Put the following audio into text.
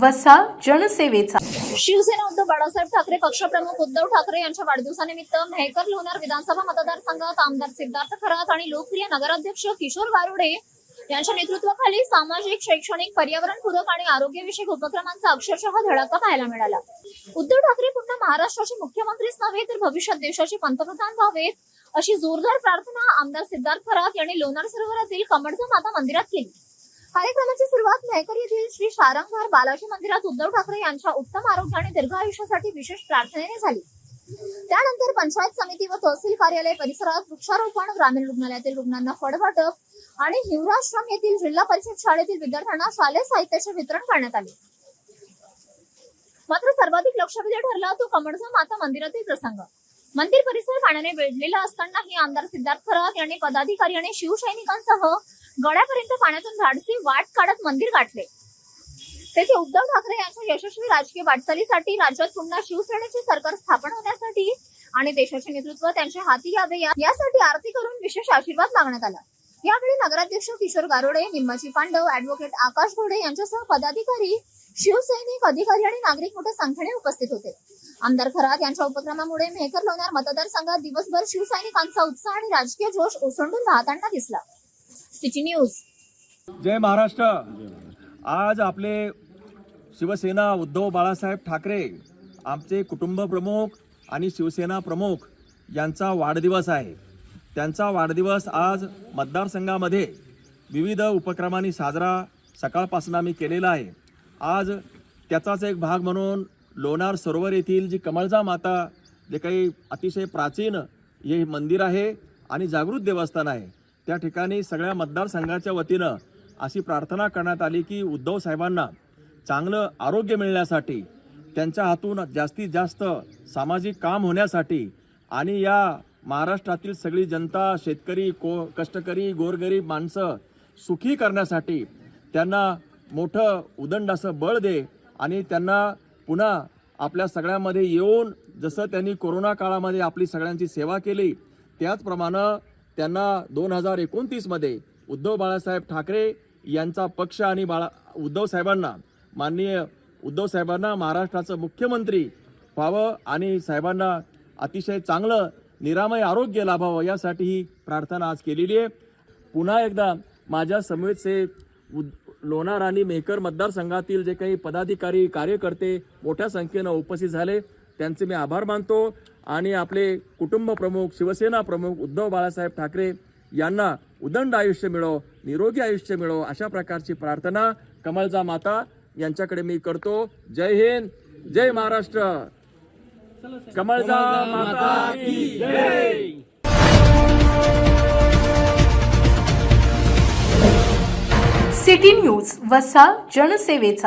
वसा जनसेवेचा। शिवसेना उद्धव बाळासाहेब ठाकरे पक्षप्रमुख उद्धव ठाकरे यांच्या वाढदिवसानिमित्त मेहकर लोणार विधानसभा मतदारसंघात आमदार सिद्धार्थ खरात आणि लोकप्रिय नगराध्यक्ष किशोर गारोडे यांच्या नेतृत्वाखाली सामाजिक, शैक्षणिक, पर्यावरणपूरक आणि आरोग्यविषयक उपक्रमांचा अक्षरशः धडाका पाहायला मिळाला। उद्धव ठाकरे पुन्हा महाराष्ट्राचे मुख्यमंत्रीच नव्हे तर भविष्यात देशाचे पंतप्रधान व्हावेत अशी जोरदार प्रार्थना आमदार सिद्धार्थ खरात यांनी लोणार सरोवरातील कमळजा माता मंदिरात केली। कार्यक्रमाची सुरुवात मेहकर येथील श्री शारंगधार बालाजी मंदिरात उद्धव ठाकरे यांच्या उत्तम आरोग्य आणि दीर्घ आयुष्यासाठी विशेष प्रार्थनेने झाली। त्यानंतर पंचायत समिती व तहसील कार्यालय परिसरात वृक्षारोपण, ग्रामीण रुग्णालयातील रुग्णांना फळ वाटप आणि हिवराश्रम येथील जिल्हा परिषद शाळेतील विद्यार्थ्यांना शालेय साहित्याचे वितरण करण्यात आले। मात्र सर्वाधिक लक्षवेधी ठरला तो कमळजा माता मंदिरातील प्रसंग। मंदिर परिसर पाण्याने वेढलेला असतानाही आमदार सिद्धार्थ खरात यांनी पदाधिकारी आणि शिवसैनिकांसह गड्यापर्यंत पाण्यातून धाडसी वाट काढत मंदिर गाठले। तेथे उद्धव ठाकरे यांच्या यशस्वी राजकीय वाटचालीसाठी, राज्यात पुन्हा शिवसेनेचे सरकार स्थापन होण्यासाठी आणि देशाचे नेतृत्व त्यांच्या हाती यावे यासाठी आरती करून विशेष आशीर्वाद मागण्यात आला। यावेळी नगराध्यक्ष किशोर गारोडे, निम्माजी पांडव, ॲडव्होकेट आकाश घोडे यांच्यासह पदाधिकारी, शिवसैनिक, अधिकारी आणि नागरिक मोठ्या संख्येने उपस्थित होते। आमदार खरात यांच्या उपक्रमामुळे मेहकर लोणार मतदारसंघात दिवसभर शिवसैनिकांचा उत्साह आणि राजकीय जोश ओसंडून वाहताना दिसला। City news. जय महाराष्ट्र। आज आपले शिवसेना उद्धव बाळासाहेब ठाकरे आमचे कुटुंब प्रमुख आणि शिवसेना प्रमुख यांचा वाढदिवस आहे। त्यांचा वाढदिवस आज मतदारसंघामध्ये विविध उपक्रमांनी साजरा सकाळपासून आम्ही केलेला आहे। आज त्याचाच एक भाग म्हणून लोणार सरोवर येथील जी कमळजा माता जे काही अतिशय प्राचीन हे मंदिर आहे आणि जागृत देवस्थान आहे, त्या ठिकाणी सगळ्या मतदारसंघाच्या वतीनं अशी प्रार्थना करण्यात आली की उद्धव साहेबांना चांगलं आरोग्य मिळण्यासाठी, त्यांच्या हातून जास्तीत जास्त सामाजिक काम होण्यासाठी आणि या महाराष्ट्रातील सगळी जनता, शेतकरी, कष्टकरी, गोरगरीब माणसं सुखी करण्यासाठी त्यांना मोठं उदंड असं बळ दे आणि त्यांना पुन्हा आपल्या सगळ्यामध्ये येऊन जसं त्यांनी कोरोना काळामध्ये आपली सगळ्यांची सेवा केली त्याचप्रमाणे त्यांना 2029 मध्ये उद्धव बाळासाहेब ठाकरे यांचा पक्ष आणि उद्धव साहेबांना, माननीय उद्धव साहेबांना महाराष्ट्राचं मुख्यमंत्री व्हावं आणि साहेबांना अतिशय चांगलं निरामय आरोग्य लाभावं यासाठी ही प्रार्थना आज केलेली आहे। पुन्हा एकदा माझ्या समवेतचे लोणार आणि मेहकर मतदारसंघातील जे काही पदाधिकारी, कार्यकर्ते मोठ्या संख्येनं उपस्थित झाले त्यांचे मी आभार मानतो आणि आपले कुटुंब प्रमुख, शिवसेना प्रमुख उद्धव बाळासाहेब ठाकरे यांना उदंड आयुष्य मिळो, निरोगी आयुष्य मिळो अशा प्रकारची प्रार्थना कमळजा माता यांच्याकडे मी करतो। जय हिंद, जय महाराष्ट्र। कमळजा माता की जय। सिटी न्यूज वसा जनसेवेचा।